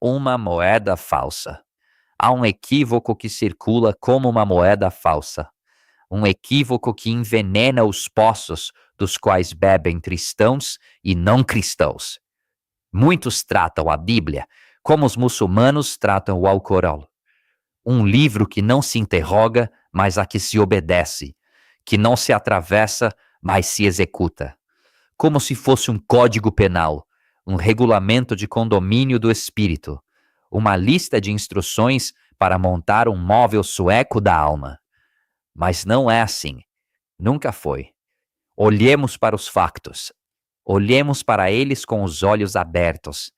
uma moeda falsa. Há um equívoco que circula como uma moeda falsa. Um equívoco que envenena os poços dos quais bebem cristãos e não cristãos. Muitos tratam a Bíblia como os muçulmanos tratam o Alcorão. Um livro que não se interroga, mas a que se obedece, que não se atravessa, mas se executa. Como se fosse um código penal, um regulamento de condomínio do espírito, uma lista de instruções para montar um móvel sueco da alma. Mas não é assim. Nunca foi. Olhemos para os factos. Olhemos para eles com os olhos abertos,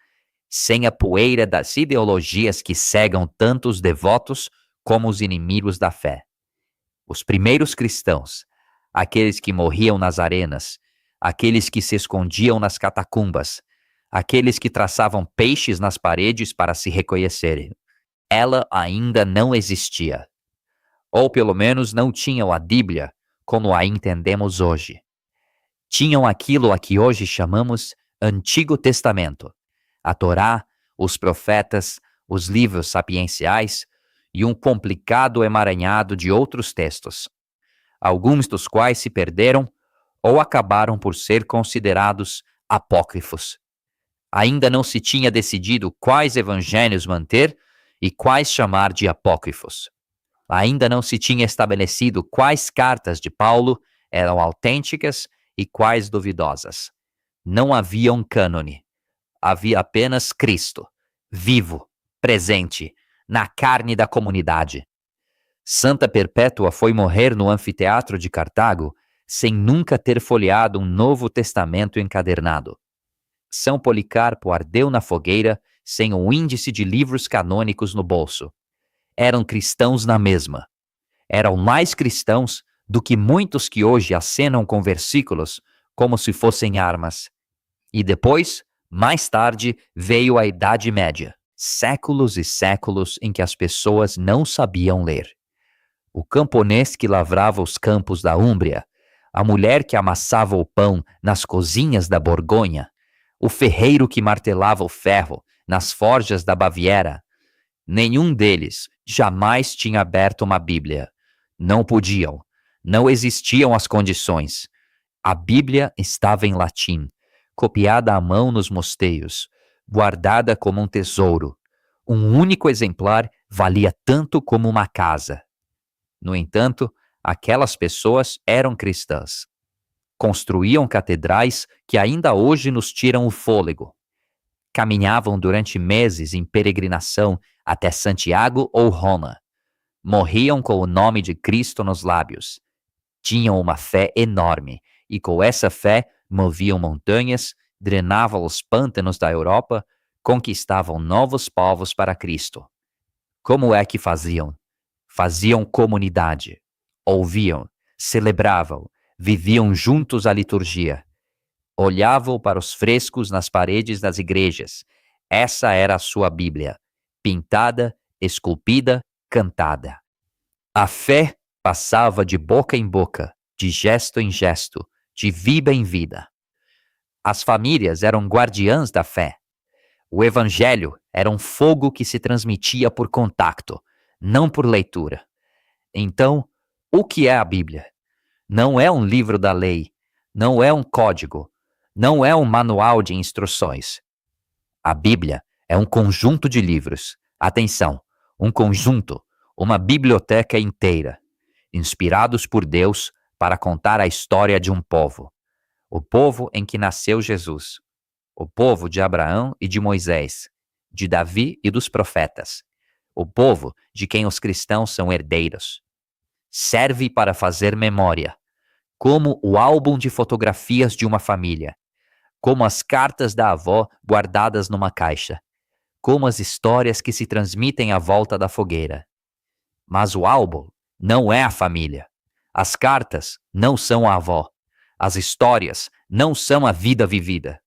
sem a poeira das ideologias que cegam tanto os devotos como os inimigos da fé. Os primeiros cristãos, aqueles que morriam nas arenas, aqueles que se escondiam nas catacumbas, aqueles que traçavam peixes nas paredes para se reconhecerem. Ela ainda não existia. Ou pelo menos não tinham a Bíblia como a entendemos hoje. Tinham aquilo a que hoje chamamos Antigo Testamento, a Torá, os profetas, os livros sapienciais e um complicado emaranhado de outros textos, alguns dos quais se perderam ou acabaram por ser considerados apócrifos. Ainda não se tinha decidido quais evangelhos manter e quais chamar de apócrifos. Ainda não se tinha estabelecido quais cartas de Paulo eram autênticas e quais duvidosas. Não havia um cânone. Havia apenas Cristo, vivo, presente, na carne da comunidade. Santa Perpétua foi morrer no anfiteatro de Cartago sem nunca ter folheado um Novo Testamento encadernado. São Policarpo ardeu na fogueira sem um índice de livros canônicos no bolso. Eram cristãos na mesma. Eram mais cristãos do que muitos que hoje acenam com versículos como se fossem armas. E depois, mais tarde, veio a Idade Média. Séculos e séculos em que as pessoas não sabiam ler. O camponês que lavrava os campos da Úmbria, a mulher que amassava o pão nas cozinhas da Borgonha, o ferreiro que martelava o ferro nas forjas da Baviera, nenhum deles jamais tinha aberto uma Bíblia. Não podiam. Não existiam as condições. A Bíblia estava em latim, copiada à mão nos mosteiros, guardada como um tesouro. Um único exemplar valia tanto como uma casa. No entanto, aquelas pessoas eram cristãs. Construíam catedrais que ainda hoje nos tiram o fôlego. Caminhavam durante meses em peregrinação até Santiago ou Roma. Morriam com o nome de Cristo nos lábios. Tinham uma fé enorme e com essa fé moviam montanhas, drenavam os pântanos da Europa, conquistavam novos povos para Cristo. Como é que faziam? Faziam comunidade. Ouviam, celebravam, viviam juntos a liturgia. Olhavam para os frescos nas paredes das igrejas. Essa era a sua Bíblia, pintada, esculpida, cantada. A fé passava de boca em boca, de gesto em gesto, de vida em vida. As famílias eram guardiãs da fé. O Evangelho era um fogo que se transmitia por contato, não por leitura. Então, o que é a Bíblia? Não é um livro da lei, não é um código, não é um manual de instruções. A Bíblia é um conjunto de livros. Atenção, um conjunto, uma biblioteca inteira, inspirados por Deus para contar a história de um povo. O povo em que nasceu Jesus. O povo de Abraão e de Moisés, de Davi e dos profetas. O povo de quem os cristãos são herdeiros. Serve para fazer memória, como o álbum de fotografias de uma família, como as cartas da avó guardadas numa caixa, como as histórias que se transmitem à volta da fogueira. Mas o álbum não é a família. As cartas não são a avó. As histórias não são a vida vivida.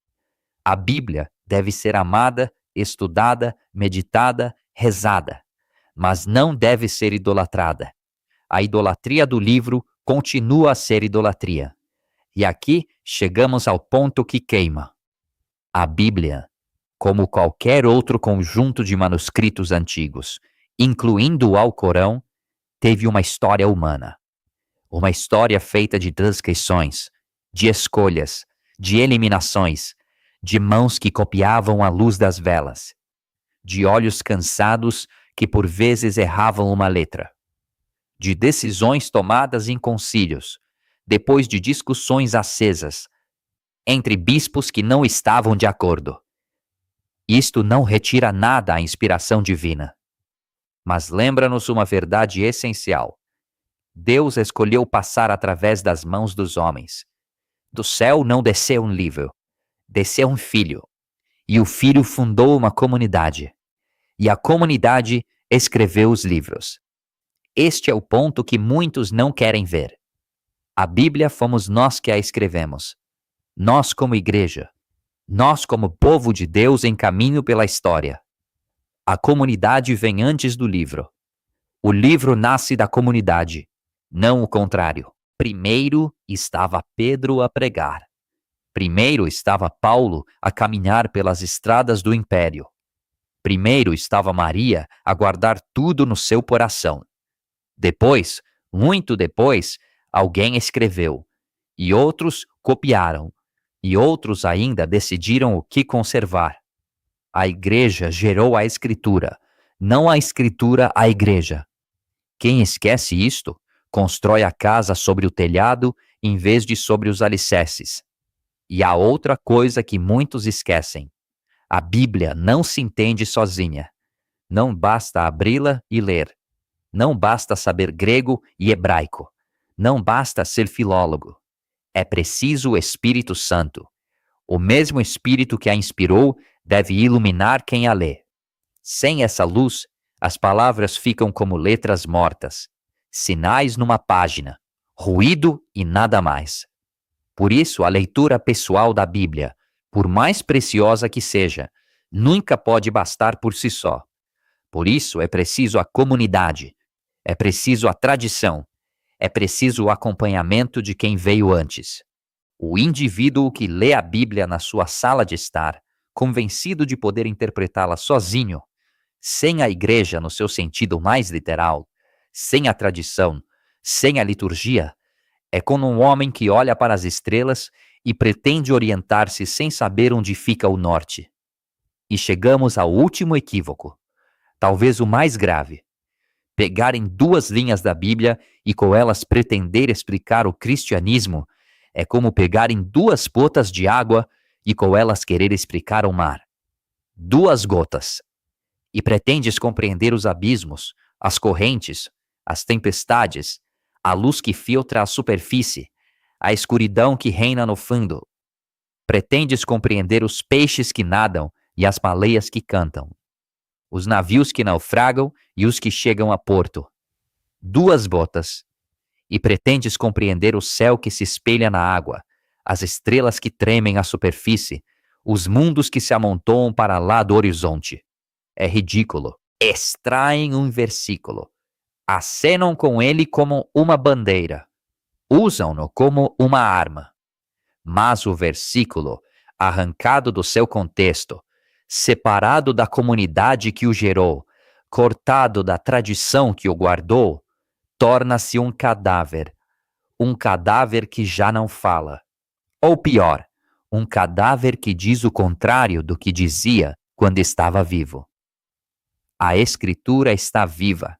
A Bíblia deve ser amada, estudada, meditada, rezada, mas não deve ser idolatrada. A idolatria do livro continua a ser idolatria. E aqui chegamos ao ponto que queima. A Bíblia Como qualquer outro conjunto de manuscritos antigos, incluindo o Alcorão, teve uma história humana. Uma história feita de transgressões, de escolhas, de eliminações, de mãos que copiavam a luz das velas, de olhos cansados que por vezes erravam uma letra, de decisões tomadas em concílios, depois de discussões acesas, entre bispos que não estavam de acordo. Isto não retira nada à inspiração divina, mas lembra-nos uma verdade essencial. Deus escolheu passar através das mãos dos homens. Do céu não desceu um livro, desceu um filho, e o filho fundou uma comunidade, e a comunidade escreveu os livros. Este é o ponto que muitos não querem ver. A Bíblia fomos nós que a escrevemos. Nós como igreja. Nós como povo de Deus em caminho pela história. A comunidade vem antes do livro. O livro nasce da comunidade, não o contrário. Primeiro estava Pedro a pregar. Primeiro estava Paulo a caminhar pelas estradas do império. Primeiro estava Maria a guardar tudo no seu coração. Depois, muito depois, alguém escreveu, e outros copiaram, e outros ainda decidiram o que conservar. A igreja gerou a escritura, não a escritura a igreja. Quem esquece isto, constrói a casa sobre o telhado em vez de sobre os alicerces. E há outra coisa que muitos esquecem. A Bíblia não se entende sozinha. Não basta abri-la e ler. Não basta saber grego e hebraico. Não basta ser filólogo. É preciso o Espírito Santo. O mesmo Espírito que a inspirou deve iluminar quem a lê. Sem essa luz, as palavras ficam como letras mortas, sinais numa página, ruído e nada mais. Por isso, a leitura pessoal da Bíblia, por mais preciosa que seja, nunca pode bastar por si só. Por isso, é preciso a comunidade, é preciso a tradição, é preciso o acompanhamento de quem veio antes. O indivíduo que lê a Bíblia na sua sala de estar, convencido de poder interpretá-la sozinho, sem a igreja no seu sentido mais literal, sem a tradição, sem a liturgia, é como um homem que olha para as estrelas e pretende orientar-se sem saber onde fica o norte. E chegamos ao último equívoco, talvez o mais grave. Pegar em 2 linhas da Bíblia e com elas pretender explicar o cristianismo é como pegar em 2 gotas de água e com elas querer explicar o mar. 2 gotas. E pretendes compreender os abismos, as correntes, as tempestades, a luz que filtra a superfície, a escuridão que reina no fundo. Pretendes compreender os peixes que nadam e as baleias que cantam, os navios que naufragam e os que chegam a porto. 2 gotas. E pretendes compreender o céu que se espelha na água, as estrelas que tremem à superfície, os mundos que se amontoam para lá do horizonte. É ridículo. Extraem um versículo, acenam com ele como uma bandeira, usam-no como uma arma. Mas o versículo, arrancado do seu contexto, separado da comunidade que o gerou, cortado da tradição que o guardou, torna-se um cadáver que já não fala. Ou pior, um cadáver que diz o contrário do que dizia quando estava vivo. A Escritura está viva,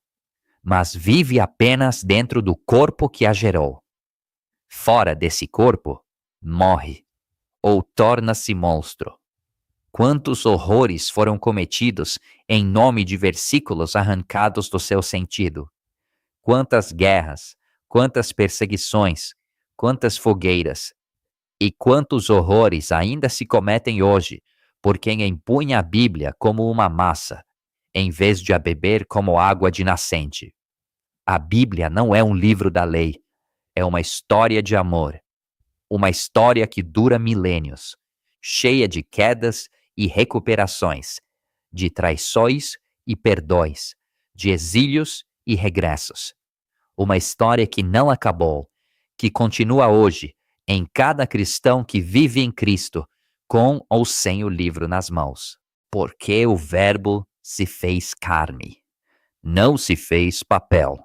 mas vive apenas dentro do corpo que a gerou. Fora desse corpo, morre, ou torna-se monstro. Quantos horrores foram cometidos em nome de versículos arrancados do seu sentido? Quantas guerras, quantas perseguições, quantas fogueiras, e quantos horrores ainda se cometem hoje por quem empunha a Bíblia como uma massa, em vez de a beber como água de nascente. A Bíblia não é um livro da lei, é uma história de amor. Uma história que dura milênios, cheia de quedas e recuperações, de traições e perdões, de exílios e regressos. Uma história que não acabou, que continua hoje em cada cristão que vive em Cristo, com ou sem o livro nas mãos. Porque o Verbo se fez carne, não se fez papel.